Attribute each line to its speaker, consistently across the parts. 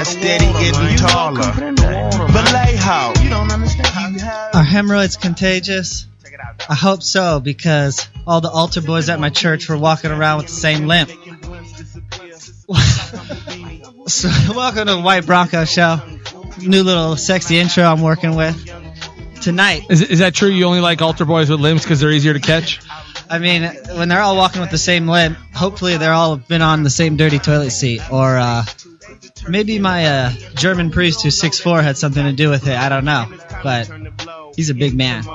Speaker 1: steady getting taller. Vallejo. You don't understand.
Speaker 2: Are hemorrhoids contagious? I hope so, because all the altar boys at my church were walking around with the same limp. So, welcome to the White Bronco Show. New little sexy intro I'm working with tonight.
Speaker 3: Is that true? You only like altar boys with limps because they're easier to catch?
Speaker 2: I mean, when they're all walking with the same limp, hopefully they're all been on the same dirty toilet seat. Or maybe my German priest who's 6'4" had something to do with it. I don't know. But he's a big man.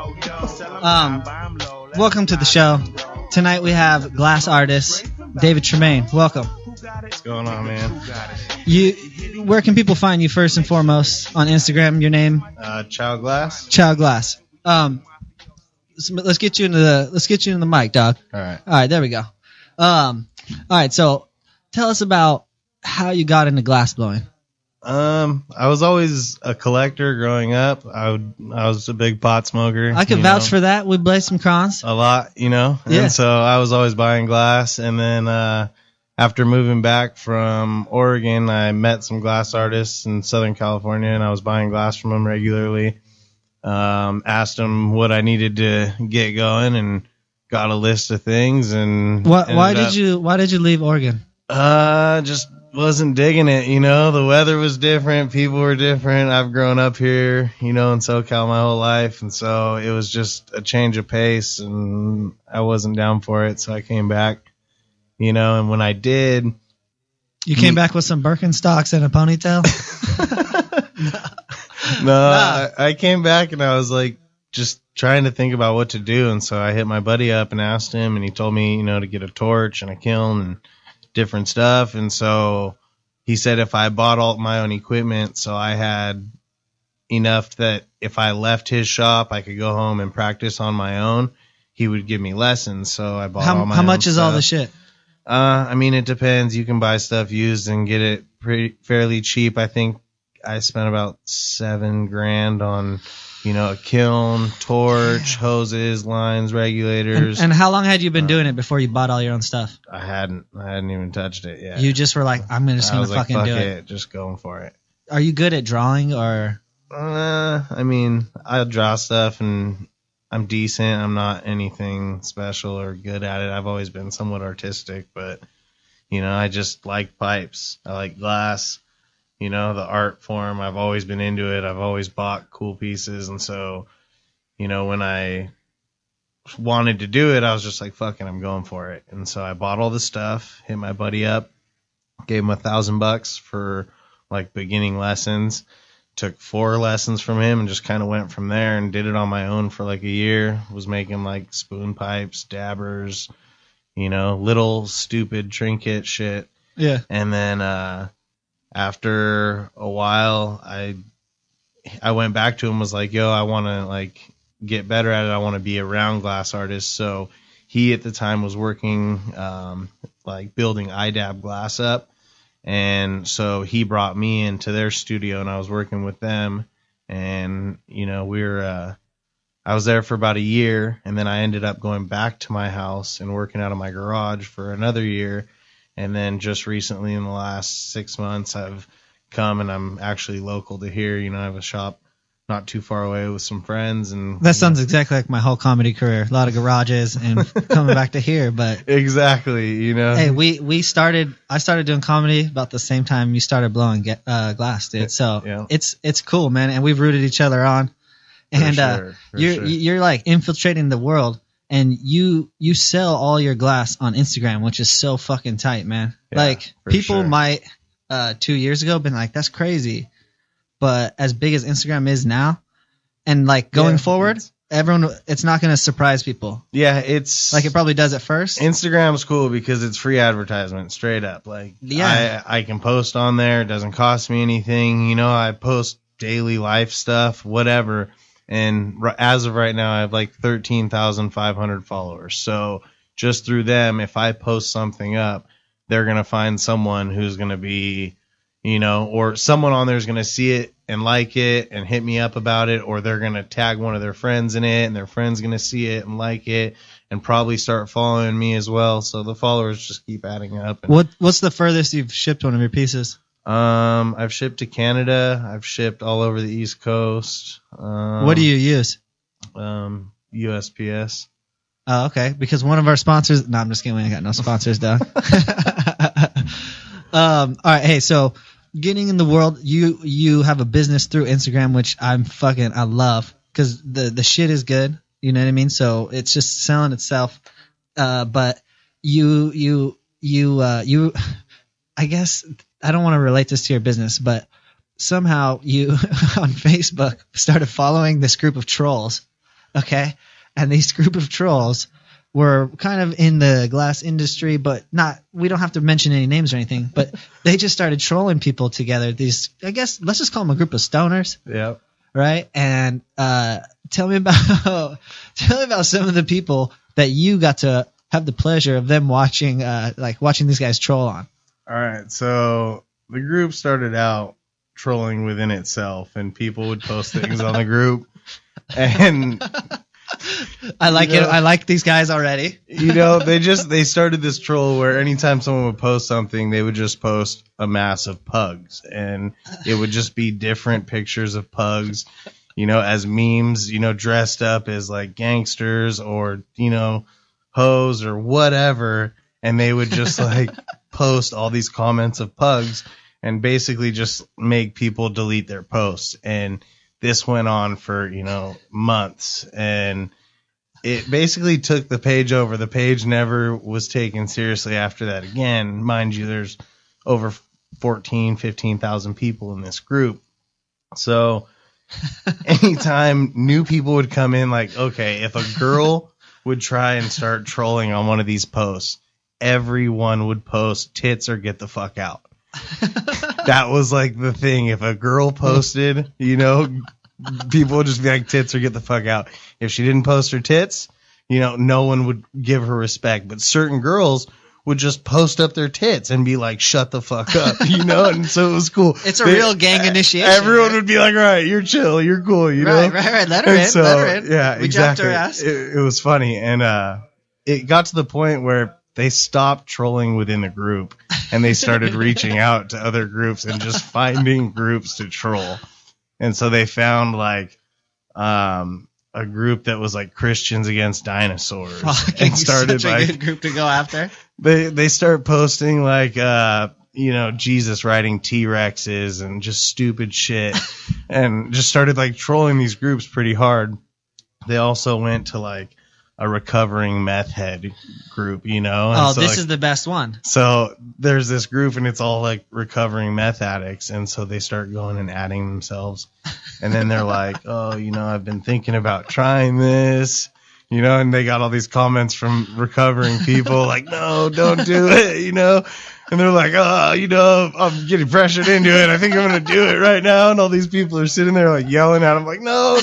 Speaker 2: Welcome to the show. Tonight we have glass artist David Tremayne. Welcome.
Speaker 4: What's going on, man?
Speaker 2: Where can people find you first and foremost? On Instagram, your name?
Speaker 4: Chow Glass.
Speaker 2: Chow Glass. So let's get you into the mic, dog.
Speaker 4: All
Speaker 2: right, there we go. All right, so tell us about how you got into glass blowing.
Speaker 4: I was always a collector growing up. I was a big pot smoker.
Speaker 2: I can vouch for that. We blazed some chrons.
Speaker 4: A lot,
Speaker 2: Yeah.
Speaker 4: And so I was always buying glass. And then after moving back from Oregon, I met some glass artists in Southern California, and I was buying glass from them regularly. Asked them what I needed to get going, and got a list of things. And
Speaker 2: why did you leave Oregon?
Speaker 4: Just wasn't digging it. The weather was different, people were different. I've grown up here, in SoCal my whole life, and so it was just a change of pace, and I wasn't down for it, so I came back. And when I did,
Speaker 2: you came back with some Birkenstocks and a ponytail.
Speaker 4: No, I came back and I was like just trying to think about what to do. And so I hit my buddy up and asked him, and he told me, to get a torch and a kiln and different stuff. And so he said if I bought all my own equipment, so I had enough that if I left his shop, I could go home and practice on my own, he would give me lessons. So I bought all my
Speaker 2: How
Speaker 4: own
Speaker 2: much is
Speaker 4: stuff.
Speaker 2: all the shit?
Speaker 4: I mean, it depends. You can buy stuff used and get it fairly cheap. I think I spent about $7,000 on, a kiln, torch, hoses, lines, regulators.
Speaker 2: And how long had you been doing it before you bought all your own stuff?
Speaker 4: I hadn't even touched it yet.
Speaker 2: You just were like, I'm just gonna fucking
Speaker 4: fuck
Speaker 2: do it.
Speaker 4: Just going for it.
Speaker 2: Are you good at drawing or?
Speaker 4: I mean, I draw stuff and I'm decent. I'm not anything special or good at it. I've always been somewhat artistic, but I just like pipes. I like glass. The art form, I've always been into it. I've always bought cool pieces. And so, when I wanted to do it, I was just like, fucking, I'm going for it. And so I bought all the stuff, hit my buddy up, gave him $1,000 for like beginning lessons, took 4 lessons from him and just kind of went from there and did it on my own for like a year. Was making like spoon pipes, dabbers, little stupid trinket shit.
Speaker 2: Yeah.
Speaker 4: And then, after a while, I went back to him, was like, yo, I want to like get better at it. I want to be around glass artists. So he at the time was working like building IDAB glass up. And so he brought me into their studio and I was working with them. And, I was there for about a year, and then I ended up going back to my house and working out of my garage for another year. And then just recently in the last 6 months, I've come and I'm actually local to here. I have a shop not too far away with some friends. And
Speaker 2: that sounds exactly like my whole comedy career. A lot of garages and coming back to here. But
Speaker 4: exactly,
Speaker 2: Hey, I started doing comedy about the same time you started blowing glass, dude. So
Speaker 4: yeah.
Speaker 2: It's cool, man. And we've rooted each other on. And
Speaker 4: for sure.
Speaker 2: you're like infiltrating the world. And you sell all your glass on Instagram, which is so fucking tight, man.
Speaker 4: Yeah,
Speaker 2: like people
Speaker 4: sure.
Speaker 2: might 2 years ago been like, that's crazy. But as big as Instagram is now, and like going forward, it's not going to surprise people.
Speaker 4: Yeah, it's
Speaker 2: like it probably does at first.
Speaker 4: Instagram's cool because it's free advertisement, straight up. Like,
Speaker 2: yeah,
Speaker 4: I can post on there. It doesn't cost me anything. I post daily life stuff, whatever. And as of right now, I have like 13,500 followers. So just through them, if I post something up, they're going to find someone who's going to be, or someone on there is going to see it and like it and hit me up about it, or they're going to tag one of their friends in it and their friend's going to see it and like it and probably start following me as well. So the followers just keep adding up.
Speaker 2: What's the furthest you've shipped one of your pieces?
Speaker 4: I've shipped to Canada. I've shipped all over the East Coast.
Speaker 2: What do you use?
Speaker 4: USPS.
Speaker 2: Oh, okay. Because one of our sponsors. No, I'm just kidding. We ain't got no sponsors, Doug. All right. Hey, so getting in the world, you have a business through Instagram, which I love because the shit is good. You know what I mean? So it's just selling itself. But you, I guess I don't want to relate this to your business, but somehow you on Facebook started following this group of trolls. Okay. And these group of trolls were kind of in the glass industry, but we don't have to mention any names or anything, but they just started trolling people together. These, I guess, let's just call them a group of stoners.
Speaker 4: Yep.
Speaker 2: Right. And, tell me about some of the people that you got to have the pleasure of them watching these guys troll on.
Speaker 4: All right. So the group started out trolling within itself, and people would post things on the group, and
Speaker 2: I like it. I like these guys already.
Speaker 4: They started this troll where anytime someone would post something, they would just post a mass of pugs, and it would just be different pictures of pugs, as memes, dressed up as like gangsters or, hoes or whatever. And they would just like post all these comments of pugs and basically just make people delete their posts. And this went on for, months, and it basically took the page over. The page never was taken seriously after that again. Mind you, there's over 15,000 people in this group. So anytime new people would come in, like, okay, if a girl would try and start trolling on one of these posts, everyone would post tits or get the fuck out. That was like the thing. If a girl posted, people would just be like, tits or get the fuck out. If she didn't post her tits, no one would give her respect. But certain girls would just post up their tits and be like, shut the fuck up, and so it was cool.
Speaker 2: It's a real gang initiation.
Speaker 4: Everyone would be like, all right, you're chill, you're cool,
Speaker 2: Right. Let her in.
Speaker 4: So,
Speaker 2: let her in.
Speaker 4: Yeah,
Speaker 2: we
Speaker 4: exactly.
Speaker 2: Jumped her ass.
Speaker 4: It was funny. And it got to the point where they stopped trolling within the group, and they started reaching out to other groups and just finding groups to troll. And so they found like a group that was like Christians Against Dinosaurs.
Speaker 2: And started such a good group to go after.
Speaker 4: They start posting like Jesus riding T-Rexes and just stupid shit, and just started like trolling these groups pretty hard. They also went to like a recovering meth head group,
Speaker 2: Oh, so this is the best one.
Speaker 4: So there's this group, and it's all like recovering meth addicts, and so they start going and adding themselves, and then they're like, oh, I've been thinking about trying this, and they got all these comments from recovering people like, no, don't do it, and they're like, oh, I'm getting pressured into it. I think I'm going to do it right now. And all these people are sitting there like yelling at them like, no,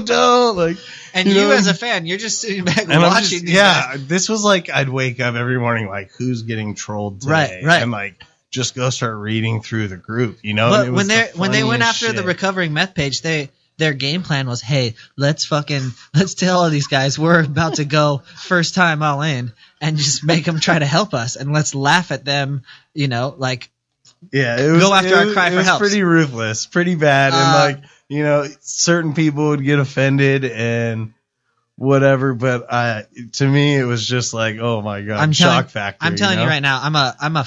Speaker 4: don't. Like,
Speaker 2: and you as a fan, you're just sitting back and watching these guys.
Speaker 4: This was like, I'd wake up every morning like, who's getting trolled today?
Speaker 2: Right.
Speaker 4: And like, just go start reading through the group,
Speaker 2: But when they went after the recovering meth page, their game plan was, hey, let's tell all these guys we're about to go first time all in and just make them try to help us, and let's laugh at them, go after our cry for help. It was
Speaker 4: pretty ruthless, pretty bad, and certain people would get offended and whatever, but to me it was just like, oh my god, shock factor.
Speaker 2: I'm telling you right now, I'm a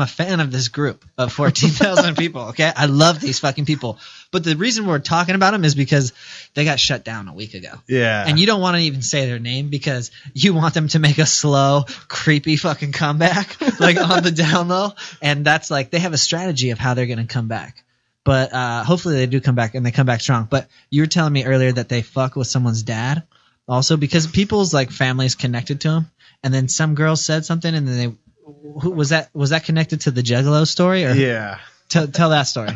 Speaker 2: fan of this group of 14,000 people. Okay, I love these fucking people, but the reason we're talking about them is because they got shut down a week ago.
Speaker 4: Yeah,
Speaker 2: and you don't want to even say their name because you want them to make a slow, creepy fucking comeback, like on the down low, and that's like they have a strategy of how they're gonna come back. But hopefully they do come back, and they come back strong. But you were telling me earlier that they fuck with someone's dad. Also, because people's like families connected to him, and then some girls said something, and then was that connected to the Juggalo story? Or
Speaker 4: yeah,
Speaker 2: tell that story.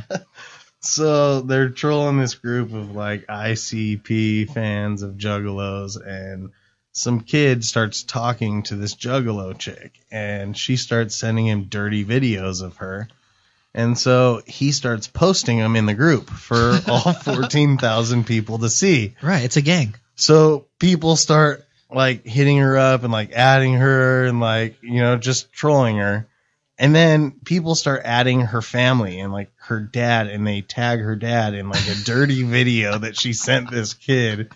Speaker 4: So they're trolling this group of like ICP fans of Juggalos, and some kid starts talking to this Juggalo chick, and she starts sending him dirty videos of her. And so he starts posting them in the group for all 14,000 people to see.
Speaker 2: Right, it's a gang.
Speaker 4: So people start like hitting her up and like adding her and like, just trolling her. And then people start adding her family and like her dad, and they tag her dad in like a dirty video that she sent this kid.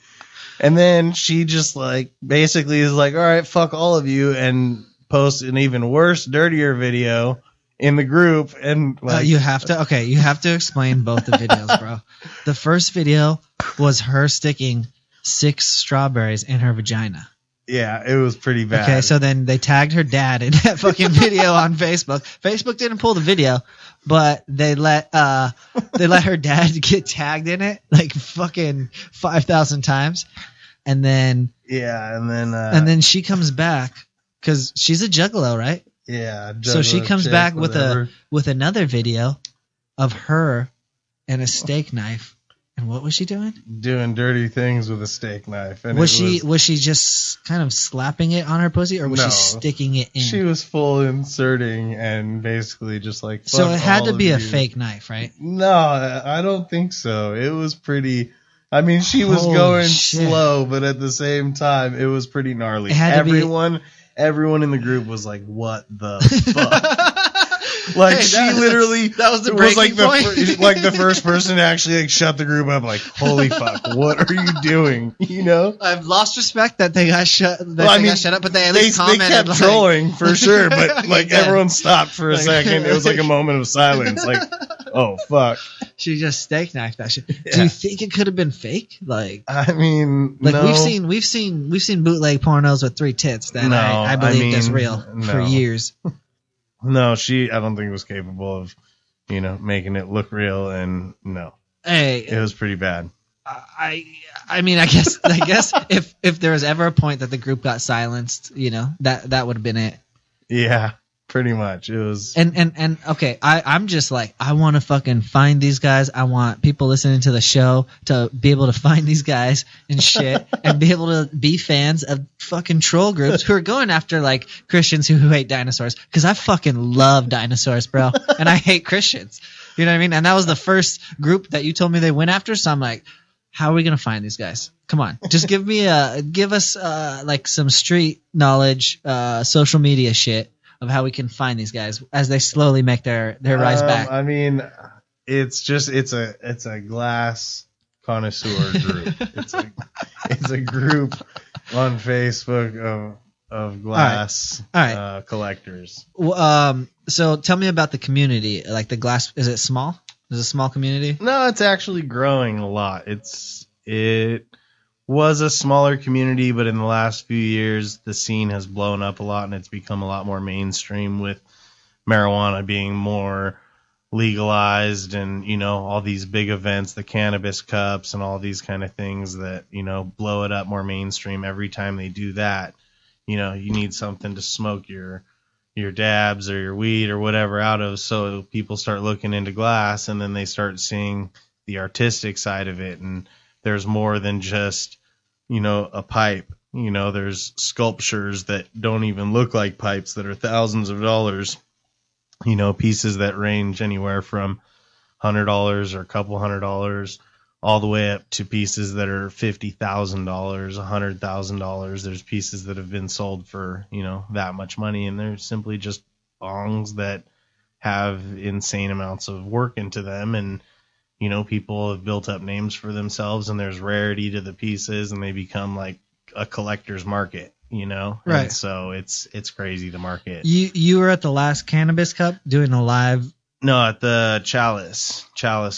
Speaker 4: And then she just like basically is like, all right, fuck all of you, and posts an even worse, dirtier video in the group. And like,
Speaker 2: you have to explain both the videos, bro. The first video was her sticking 6 strawberries in her vagina.
Speaker 4: yeah, it was pretty bad.
Speaker 2: Okay, so then they tagged her dad in that fucking video on Facebook. Facebook didn't pull the video, but they let her dad get tagged in it like fucking 5,000 times, and then
Speaker 4: and then
Speaker 2: she comes back because she's a juggalo, right?
Speaker 4: Yeah.
Speaker 2: So she comes
Speaker 4: chick,
Speaker 2: back
Speaker 4: whatever.
Speaker 2: with another video of her and a steak knife. And what was she doing?
Speaker 4: Doing dirty things with a steak knife. And
Speaker 2: was she just kind of slapping it on her pussy, or was she sticking it in?
Speaker 4: She was full inserting and basically just like. Fuck,
Speaker 2: so it had to be a
Speaker 4: you.
Speaker 2: fake knife, right?
Speaker 4: No, I don't think so. It was pretty. I mean, she was
Speaker 2: Holy
Speaker 4: going
Speaker 2: shit.
Speaker 4: slow, but at the same time, it was pretty gnarly.
Speaker 2: It had to
Speaker 4: Everyone in the group was like, "What the fuck?" Like,
Speaker 2: Hey,
Speaker 4: she
Speaker 2: that-
Speaker 4: literally
Speaker 2: that was the
Speaker 4: was like
Speaker 2: breaking point.
Speaker 4: like the first person to actually like shut the group up. Like, holy fuck, what are you doing? You know?
Speaker 2: I've lost respect that they got shut. Got shut up, but they at least
Speaker 4: they
Speaker 2: commented.
Speaker 4: kept
Speaker 2: like,
Speaker 4: trolling for sure, but like
Speaker 2: Yeah.
Speaker 4: everyone stopped for a
Speaker 2: Like-
Speaker 4: second. It was like a moment of silence. Like, oh fuck.
Speaker 2: She just steak knifed that shit. Do
Speaker 4: Yeah.
Speaker 2: you think it could have been fake? Like
Speaker 4: I mean,
Speaker 2: no. we've seen bootleg pornos with 3 tits that
Speaker 4: No,
Speaker 2: I believe is
Speaker 4: mean,
Speaker 2: real for
Speaker 4: no.
Speaker 2: years.
Speaker 4: No, I don't think was capable of, making it look real, and no,
Speaker 2: Hey,
Speaker 4: it was pretty bad.
Speaker 2: I mean, I guess if there was ever a point that the group got silenced, that would have been it.
Speaker 4: Yeah, pretty much. It was.
Speaker 2: And okay, I'm just like, I want to fucking find these guys. I want people listening to the show to be able to find these guys and shit, and be able to be fans of fucking troll groups who are going after like Christians who hate dinosaurs. Because I fucking love dinosaurs, bro, and I hate Christians. You know what I mean? And that was the first group that you told me they went after. So I'm like, how are we gonna find these guys? Come on, just give us like some street knowledge, social media shit of how we can find these guys as they slowly make their rise back.
Speaker 4: I mean, it's a glass connoisseur group. it's a group on Facebook of glass
Speaker 2: All right.
Speaker 4: collectors.
Speaker 2: So tell me about the community. Like the glass, is it small? Is it a small community?
Speaker 4: No, it's actually growing a lot. It was a smaller community, but in the last few years, the scene has blown up a lot, and it's become a lot more mainstream with marijuana being more legalized, and all these big events, the cannabis cups, and all these kind of things that blow it up more mainstream. Every time they do that, you need something to smoke your dabs or your weed or whatever out of, so people start looking into glass, and then they start seeing the artistic side of it, and there's more than just a pipe. There's sculptures that don't even look like pipes that are thousands of dollars, pieces that range anywhere from $100 or a couple $100 all the way up to pieces that are $50,000, $100,000. There's pieces that have been sold for, that much money, and they're simply just bongs that have insane amounts of work into them, and people have built up names for themselves, and there's rarity to the pieces, and they become like a collector's market,
Speaker 2: Right.
Speaker 4: And so it's crazy to market.
Speaker 2: You were at the last Cannabis Cup doing a live.
Speaker 4: No, at the Chalice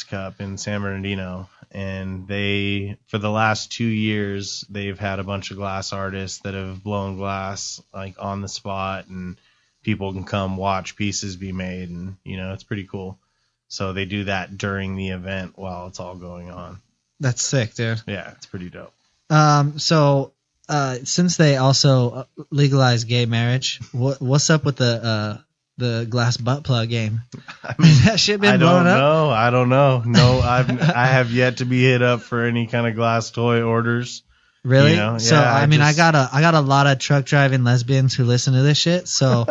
Speaker 4: Cup in San Bernardino. And for the last 2 years, they've had a bunch of glass artists that have blown glass like on the spot, and people can come watch pieces be made, and it's pretty cool. So they do that during the event while it's all going on.
Speaker 2: That's sick, dude.
Speaker 4: Yeah, it's pretty dope.
Speaker 2: So since they also legalized gay marriage, what's up with the glass butt plug game? Has that shit been blown up?
Speaker 4: I don't know. No, I have yet to be hit up for any kind of glass toy orders.
Speaker 2: Really? So
Speaker 4: Yeah,
Speaker 2: I mean, I got a lot of truck driving lesbians who listen to this shit. So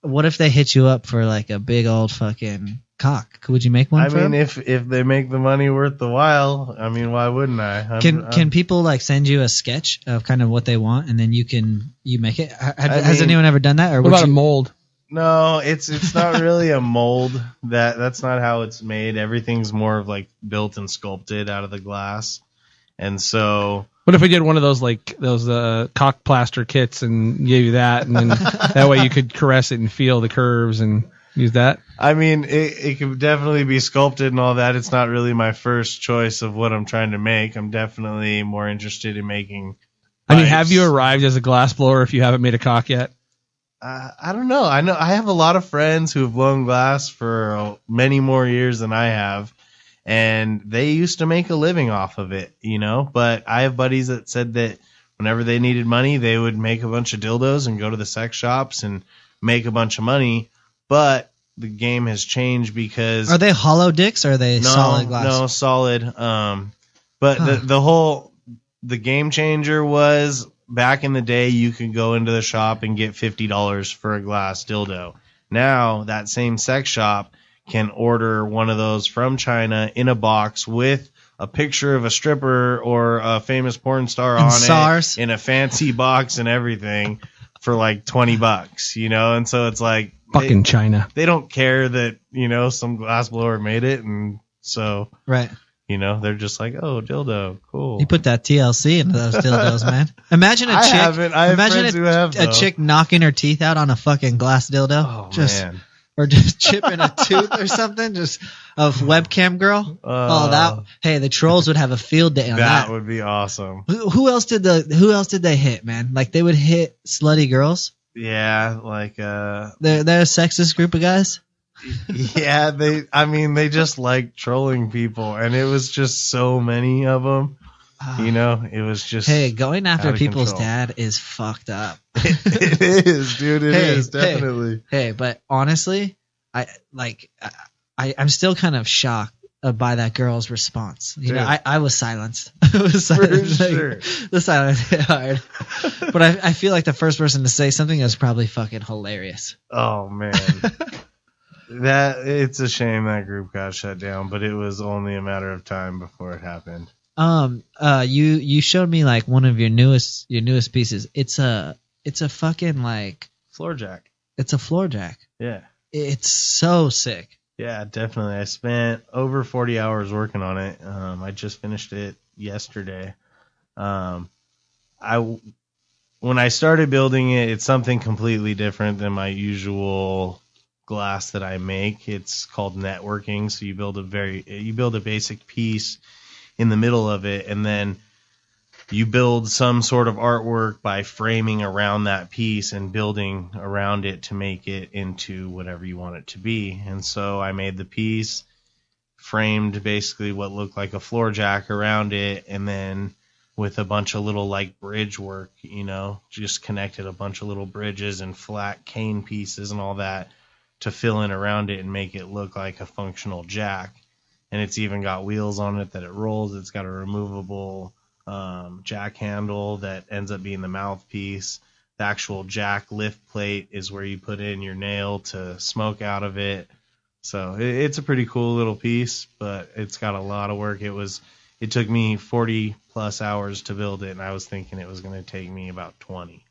Speaker 2: what if they hit you up for like a big old fucking cock? Would you make one?
Speaker 4: I mean, if they make the money worth the while, I mean, why wouldn't I?
Speaker 2: Can people like send you a sketch of kind of what they want, and then you make it? Has anyone ever done that? Or
Speaker 3: What about a mold?
Speaker 4: No, it's not really a mold. That's not how it's made. Everything's more of like built and sculpted out of the glass. And so,
Speaker 3: What if we did one of those cock plaster kits and gave you that, and then that way you could caress it and feel the curves and use that?
Speaker 4: I mean, it could definitely be sculpted and all that. It's not really my first choice of what I'm trying to make. I'm definitely more interested in making pipes.
Speaker 3: I mean, have you arrived as a glass blower if you haven't made a cock yet?
Speaker 4: I don't know. I know I have a lot of friends who have blown glass for many more years than I have, and they used to make a living off of it, you know. But I have buddies that said that whenever they needed money, they would make a bunch of dildos and go to the sex shops and make a bunch of money. But the game has changed because
Speaker 2: Are they hollow dicks or are they solid glass?
Speaker 4: No, solid. But the game changer was back in the day you could go into the shop and get $50 for a glass dildo. Now that same sex shop can order one of those from China in a box with a picture of a stripper or a famous porn star
Speaker 2: And
Speaker 4: on
Speaker 2: SARS.
Speaker 4: it in a fancy box and everything for like $20, you know? And so it's like
Speaker 3: Fucking China.
Speaker 4: they don't care that, you know, some glass blower made it, and so
Speaker 2: Right.
Speaker 4: you know, they're just like, oh, dildo, cool.
Speaker 2: You put that TLC into those dildos, man. Imagine a
Speaker 4: I
Speaker 2: chick.
Speaker 4: haven't. I have
Speaker 2: imagine
Speaker 4: friends who have,
Speaker 2: a
Speaker 4: though.
Speaker 2: chick knocking her teeth out on a fucking glass dildo.
Speaker 4: Oh man.
Speaker 2: Or just chipping a tooth or something, just of webcam girl. Hey, the trolls would have a field day on that.
Speaker 4: That would be awesome.
Speaker 2: Who else did they hit, man? Like they would hit slutty girls.
Speaker 4: Yeah, like
Speaker 2: They're a sexist group of guys.
Speaker 4: yeah, they just like trolling people, and it was just so many of them. You know, it was just
Speaker 2: Hey, going after
Speaker 4: out of
Speaker 2: people's
Speaker 4: control.
Speaker 2: dad is fucked up.
Speaker 4: It is, dude. It is definitely.
Speaker 2: Hey, but honestly, I'm still kind of shocked by that girl's response. You know,
Speaker 4: Dude.
Speaker 2: I was silenced. I was silenced.
Speaker 4: For sure.
Speaker 2: The silence hit hard. But I feel like the first person to say something is probably fucking hilarious.
Speaker 4: Oh man. It's a shame that group got shut down, but it was only a matter of time before it happened.
Speaker 2: You showed me like one of your newest pieces. It's a fucking like
Speaker 4: Floor jack.
Speaker 2: it's a floor jack.
Speaker 4: Yeah.
Speaker 2: It's so sick.
Speaker 4: Yeah, definitely. I spent over 40 hours working on it. I just finished it yesterday. When I started building it, it's something completely different than my usual glass that I make. It's called networking. So you build a basic piece in the middle of it, and then you build some sort of artwork by framing around that piece and building around it to make it into whatever you want it to be. And so I made the piece, framed basically what looked like a floor jack around it, and then with a bunch of little like bridge work, you know, just connected a bunch of little bridges and flat cane pieces and all that to fill in around it and make it look like a functional jack. And it's even got wheels on it that it rolls. It's got a removable jack handle that ends up being the mouthpiece. The actual jack lift plate is where you put in your nail to smoke out of it. So it's a pretty cool little piece, but it's got a lot of work. It took me 40 plus hours to build it, and I was thinking it was going to take me about 20.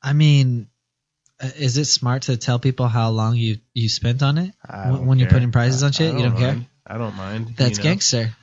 Speaker 2: I mean, is it smart to tell people how long you spent on it when you're putting prices on shit? You don't care?
Speaker 4: I don't mind.
Speaker 2: That's gangster.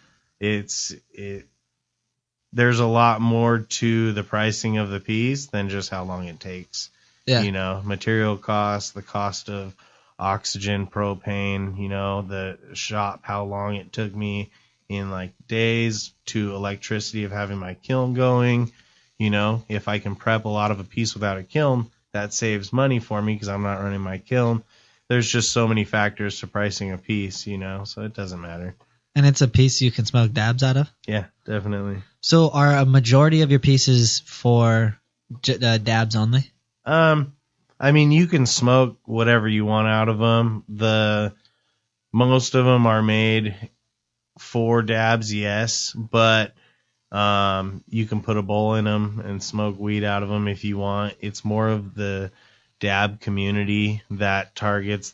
Speaker 4: There's a lot more to the pricing of the piece than just how long it takes.
Speaker 2: Yeah.
Speaker 4: You know, material costs, the cost of oxygen, propane, you know, the shop, how long it took me in like days, to electricity of having my kiln going. You know, if I can prep a lot of a piece without a kiln, that saves money for me because I'm not running my kiln. There's just so many factors to pricing a piece, you know, so it doesn't matter.
Speaker 2: And it's a piece you can smoke dabs out of?
Speaker 4: Yeah, definitely.
Speaker 2: So are a majority of your pieces for dabs only?
Speaker 4: I mean, you can smoke whatever you want out of them. Most of them are made for dabs, yes, but you can put a bowl in them and smoke weed out of them if you want. It's more of the dab community that targets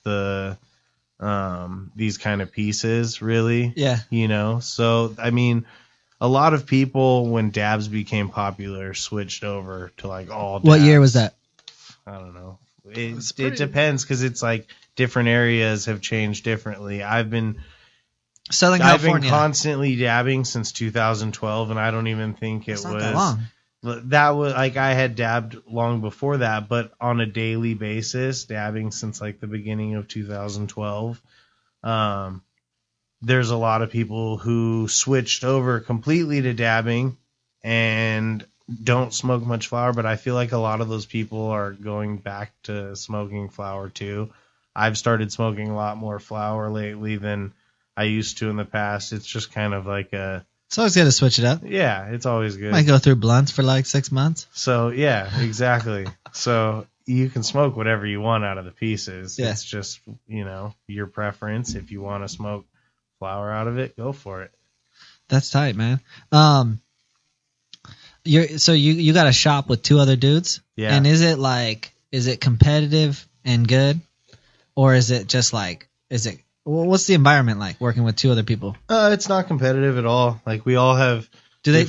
Speaker 4: these kind of pieces, really.
Speaker 2: Yeah.
Speaker 4: You know, so I mean, a lot of people, when dabs became popular, switched over to like all dabs.
Speaker 2: What year was that?
Speaker 4: I don't know, It depends because it's like different areas have changed differently. I've been constantly dabbing since 2012, and I don't even think it was
Speaker 2: that long.
Speaker 4: That was like I had dabbed long before that, but on a daily basis, dabbing since like the beginning of 2012. There's a lot of people who switched over completely to dabbing and don't smoke much flower, but I feel like a lot of those people are going back to smoking flower too. I've started smoking a lot more flower lately than I used to in the past. It's just kind of like
Speaker 2: it's always good to switch it up.
Speaker 4: Yeah, it's always good.
Speaker 2: Might go through blunts for like 6 months.
Speaker 4: So, yeah, exactly. So you can smoke whatever you want out of the pieces. Yeah. It's just, your preference. If you want to smoke flower out of it, go for it.
Speaker 2: That's tight, man. You got a shop with 2 other dudes?
Speaker 4: Yeah.
Speaker 2: And is it competitive and good? Or is it just what's the environment like working with 2 other people?
Speaker 4: It's not competitive at all. Like we all have.
Speaker 2: Do they?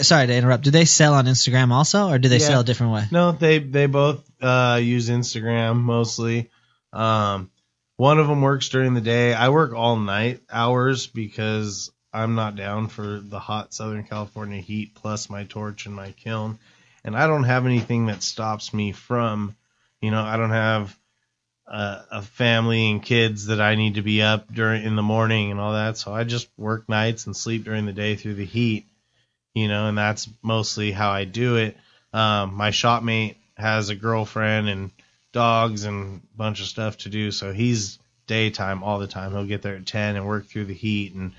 Speaker 2: Sorry to interrupt. Do they sell on Instagram also, or do they sell a different way?
Speaker 4: No, they both use Instagram mostly. One of them works during the day. I work all night hours because I'm not down for the hot Southern California heat plus my torch and my kiln, and I don't have anything that stops me from, I don't have a family and kids that I need to be up in the morning and all that. So I just work nights and sleep during the day through the heat, and that's mostly how I do it. My shopmate has a girlfriend and dogs and a bunch of stuff to do. So he's daytime all the time. He'll get there at 10 and work through the heat and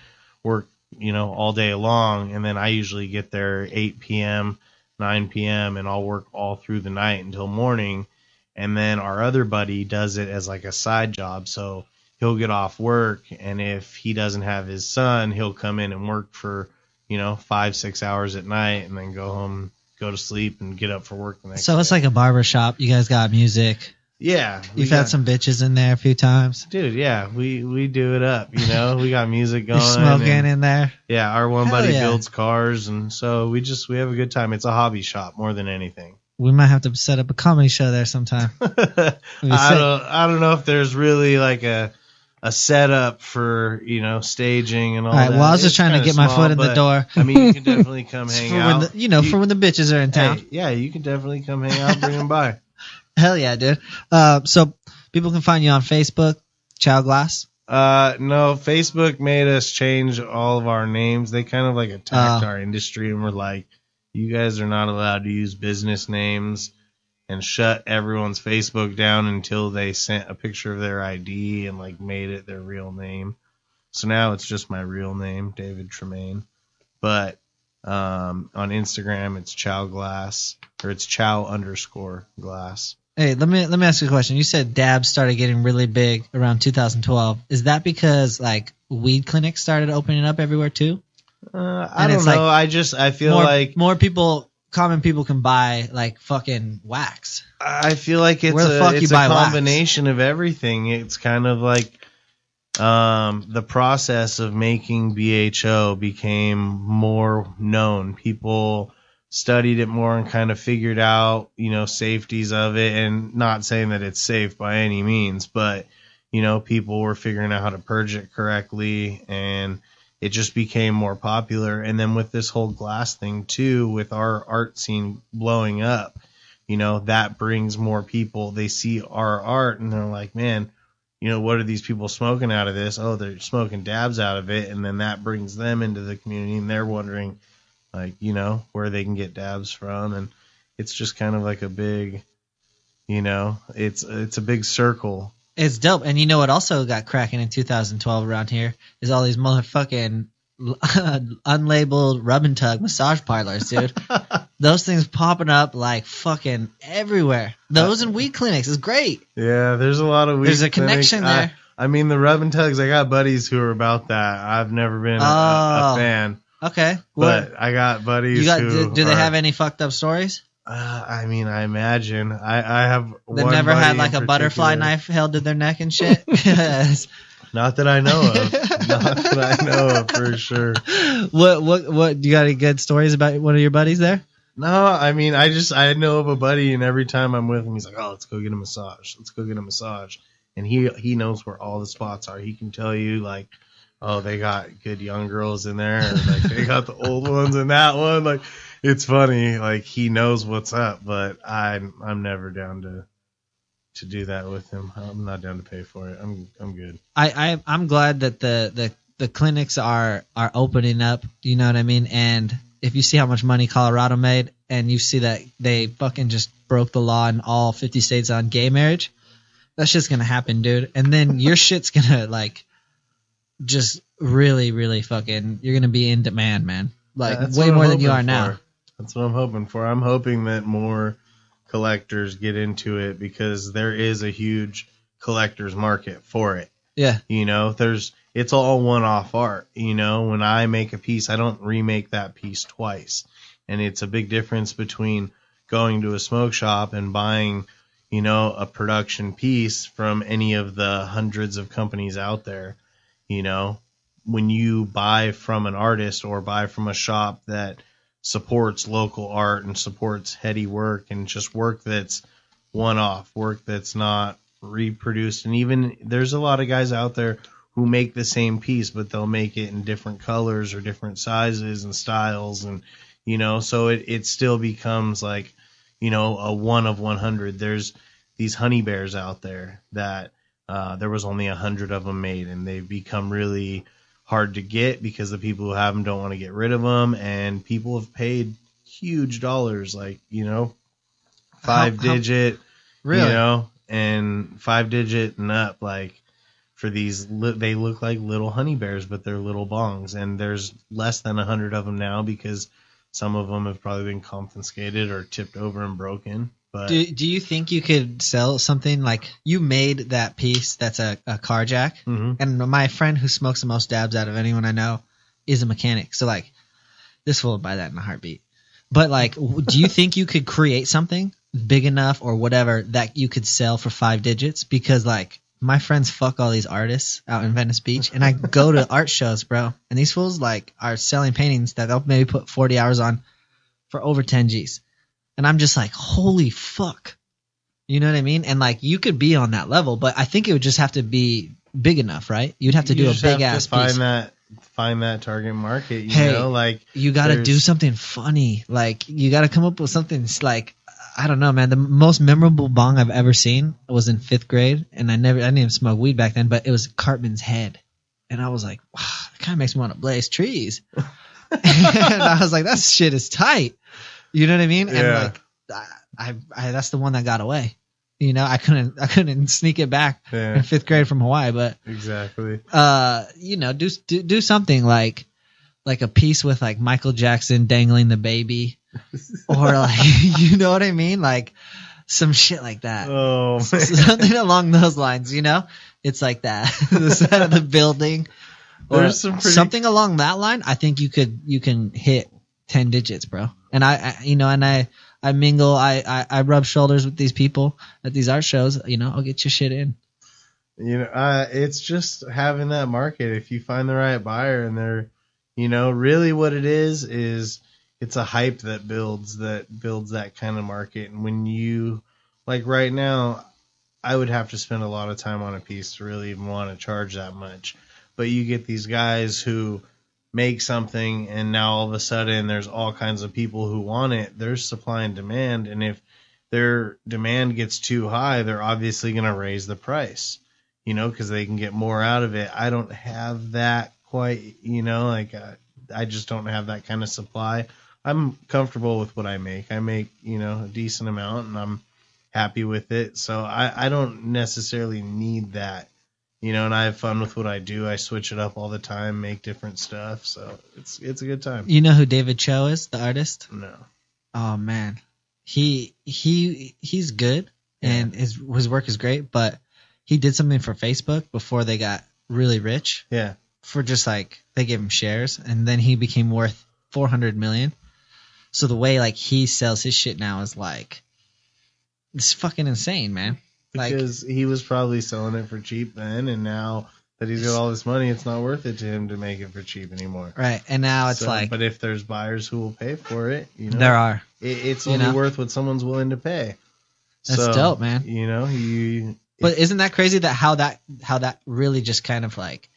Speaker 4: work, all day long. And then I usually get there 8 p.m., 9 p.m. and I'll work all through the night until morning. And then our other buddy does it as like a side job. So he'll get off work, and if he doesn't have his son, he'll come in and work for, 5-6 hours at night and then go home, go to sleep, and get up for work the next day.
Speaker 2: So it's like a barber shop. You guys got music.
Speaker 4: Yeah.
Speaker 2: You've had some bitches in there a few times.
Speaker 4: Dude, yeah. We do it up, We got music going.
Speaker 2: You're smoking in there.
Speaker 4: Yeah, our one buddy builds cars, and so we have a good time. It's a hobby shop more than anything.
Speaker 2: We might have to set up a comedy show there sometime.
Speaker 4: I don't know if there's really like a setup for, staging and all that.
Speaker 2: All right, well, I was just trying to get my foot in the door.
Speaker 4: I mean, you can definitely come hang out.
Speaker 2: For when the bitches are in town.
Speaker 4: Hey, yeah, you can definitely come hang out, bring them by.
Speaker 2: Hell yeah, dude. So people can find you on Facebook, Chow Glass.
Speaker 4: No, Facebook made us change all of our names. They kind of like attacked our industry and were like, you guys are not allowed to use business names, and shut everyone's Facebook down until they sent a picture of their ID and like made it their real name. So now it's just my real name, David Tremayne. But on Instagram it's Chow Glass, or it's Chow_Glass.
Speaker 2: Hey, let me ask you a question. You said dabs started getting really big around 2012. Is that because like weed clinics started opening up everywhere too?
Speaker 4: I don't know. I feel like
Speaker 2: more common people can buy like fucking wax.
Speaker 4: I feel like it's a combination of everything. It's kind of like the process of making BHO became more known. People studied it more and kind of figured out, safeties of it, and not saying that it's safe by any means, but, people were figuring out how to purge it correctly, and it just became more popular. And then with this whole glass thing too, with our art scene blowing up, that brings more people. They see our art and they're like, man, what are these people smoking out of this? Oh, they're smoking dabs out of it. And then that brings them into the community, and they're wondering like, where they can get dabs from. And it's just kind of like a big, it's a big circle.
Speaker 2: It's dope. And what also got cracking in 2012 around here is all these motherfucking unlabeled rub and tug massage parlors, dude. Those things popping up like fucking everywhere. Those and weed clinics is great.
Speaker 4: Yeah, there's a lot of weed clinics.
Speaker 2: There's a connection there.
Speaker 4: I mean, the rub and tugs, I got buddies who are about that. I've never been a fan.
Speaker 2: Okay.
Speaker 4: But I got buddies who
Speaker 2: do they have any fucked up stories?
Speaker 4: I mean, I imagine. I have
Speaker 2: They've never had like a butterfly knife held to their neck and shit?
Speaker 4: Not that I know of. Not that I know of for sure.
Speaker 2: What you got any good stories about one of your buddies there?
Speaker 4: No, I mean, I know of a buddy, and every time I'm with him, he's like, "Oh, let's go get a massage. Let's go get a massage." And he knows where all the spots are. He can tell you like, "Oh, they got good young girls in there, or like they got the old ones in that one." Like, it's funny. Like, he knows what's up, but I'm never down to do that with him. I'm not down to pay for it. I'm good.
Speaker 2: I'm glad that the clinics are opening up. You know what I mean? And if you see how much money Colorado made, and you see that they fucking just broke the law in all 50 states on gay marriage, that shit's gonna happen, dude. And then your shit's gonna like just really, really fucking. You're gonna be in demand, man. Like way more than you are now.
Speaker 4: That's what I'm hoping for. I'm hoping that more collectors get into it because there is a huge collector's market for it.
Speaker 2: Yeah.
Speaker 4: You know, it's all one-off art. You know, when I make a piece, I don't remake that piece twice. And it's a big difference between going to a smoke shop and buying, you know, a production piece from any of the hundreds of companies out there. You know, when you buy from an artist or buy from a shop that supports local art and supports heady work and just work that's one-off, work that's not reproduced. And even there's a lot of guys out there who make the same piece, but they'll make it in different colors or different sizes and styles. And, you know, so it still becomes like, you know, a 1 of 100. There's these honey bears out there that there was only 100 of them made, and they've become really hard to get because the people who have them don't want to get rid of them, and people have paid huge dollars, like, you know, 5-digit,
Speaker 2: really?
Speaker 4: You know, and 5-digit and up, like, for these, they look like little honey bears, but they're little bongs, and there's less than 100 of them now because some of them have probably been confiscated or tipped over and broken. But
Speaker 2: do you think you could sell something like you made that piece that's a car jack?
Speaker 4: Mhm.
Speaker 2: And my friend who smokes the most dabs out of anyone I know is a mechanic. So like this fool would buy that in a heartbeat. But like, do you think you could create something big enough or whatever that you could sell for 5 digits? Because like my friends fuck all these artists out in Venice Beach, and I go to art shows, bro. And these fools like are selling paintings that they'll maybe put 40 hours on for over 10 G's. And I'm just like, holy fuck. You know what I mean? And like, you could be on that level, but I think it would just have to be big enough, right? You'd have to do a big ass piece.
Speaker 4: Find that target market,
Speaker 2: hey,
Speaker 4: know, like
Speaker 2: you got to do something funny. Like you got to come up with something like, I don't know, man. The most memorable bong I've ever seen was in 5th grade, and I didn't even smoke weed back then, but it was Cartman's head. And I was like, wow, it kind of makes me want to blaze trees. And I was like, that shit is tight. You know what I mean?
Speaker 4: Yeah.
Speaker 2: And like, I that's the one that got away. You know, I couldn't sneak it back in 5th grade from Hawaii, but
Speaker 4: exactly.
Speaker 2: You know, do something like a piece with like Michael Jackson dangling the baby, or like, you know what I mean? Like some shit like that.
Speaker 4: Oh, man.
Speaker 2: Something along those lines. You know, it's like that. The side of the building, or something along that line. I think you can hit 10 digits, bro. And I mingle, I rub shoulders with these people at these art shows. You know, I'll get your shit in.
Speaker 4: You know, it's just having that market. If you find the right buyer, and they're, you know, really what it is it's a hype that builds that kind of market. And when you, like right now, I would have to spend a lot of time on a piece to really even want to charge that much. But you get these guys who make something, and now all of a sudden there's all kinds of people who want it. There's supply and demand, and if their demand gets too high, they're obviously going to raise the price, you know, because they can get more out of it. I don't have that quite, you know, like I just don't have that kind of supply. I'm comfortable with what I make. I make, you know, a decent amount, and I'm happy with it. So I don't necessarily need that. You know, and I have fun with what I do. I switch it up all the time, make different stuff. So it's a good time.
Speaker 2: You know who David Chow is, the artist?
Speaker 4: No.
Speaker 2: Oh man, he's good, and his work is great. But he did something for Facebook before they got really rich.
Speaker 4: Yeah.
Speaker 2: For just like they gave him shares, and then he became worth $400 million. So the way like he sells his shit now is like, it's fucking insane, man.
Speaker 4: Because he was probably selling it for cheap then, and now that he's got all this money, it's not worth it to him to make it for cheap anymore.
Speaker 2: Right, and now it's
Speaker 4: But if there's buyers who will pay for it,
Speaker 2: there are.
Speaker 4: It's only worth what someone's willing to pay.
Speaker 2: That's dope, man.
Speaker 4: But
Speaker 2: isn't that crazy that how that really just kind of like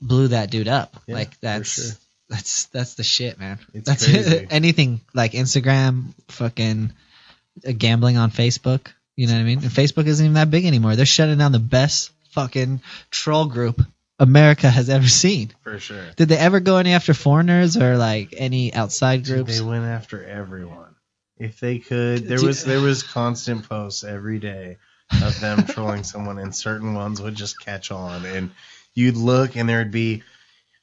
Speaker 2: blew that dude up?
Speaker 4: Yeah,
Speaker 2: like that's
Speaker 4: for sure.
Speaker 2: that's the shit, man.
Speaker 4: That's crazy.
Speaker 2: Anything like Instagram, fucking gambling on Facebook. You know what I mean? And Facebook isn't even that big anymore. They're shutting down the best fucking troll group America has ever seen.
Speaker 4: For sure.
Speaker 2: Did they ever go any after foreigners or like any outside groups?
Speaker 4: They went after everyone. If they could, there was constant posts every day of them trolling someone, and certain ones would just catch on, and you'd look and there'd be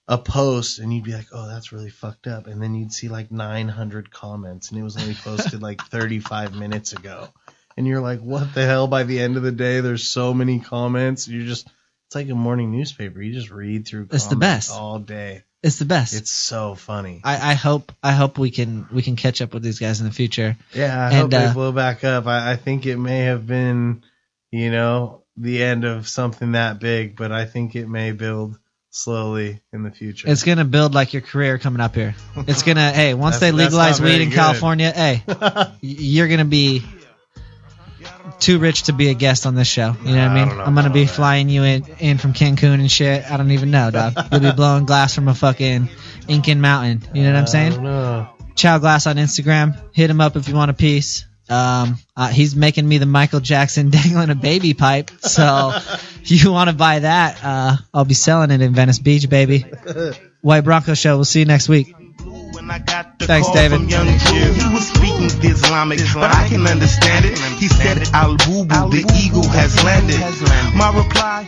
Speaker 4: a post and you'd be like, oh, that's really fucked up, and then you'd see like 900 comments and it was only posted like 35 minutes ago, and you're like, what the hell? By the end of the day there's so many comments. It's like a morning newspaper. You just read through comments.
Speaker 2: It's the best
Speaker 4: all day.
Speaker 2: It's the best.
Speaker 4: It's so funny.
Speaker 2: I hope we can catch up with these guys in the future.
Speaker 4: Yeah, I hope they blow back up. I think it may have been, the end of something that big, but I think it may build slowly in the future.
Speaker 2: It's gonna build like your career coming up here. It's gonna once they legalize weed in California, you're gonna be too rich to be a guest on this show. You know what I mean? I'm gonna be flying you in from Cancun and shit. I don't even know, dog. You'll be blowing glass from a fucking Incan mountain. You know what I'm saying?
Speaker 4: I don't know.
Speaker 2: Chow Glass on Instagram. Hit him up if you want a piece. He's making me the Michael Jackson dangling a baby pipe. So you want to buy that? I'll be selling it in Venice Beach, baby. White Bronco Show. We'll see you next week. Thanks, David.
Speaker 1: He was speaking Islamic, but I can understand it. He said, Al-Bubu, the eagle has landed. My reply,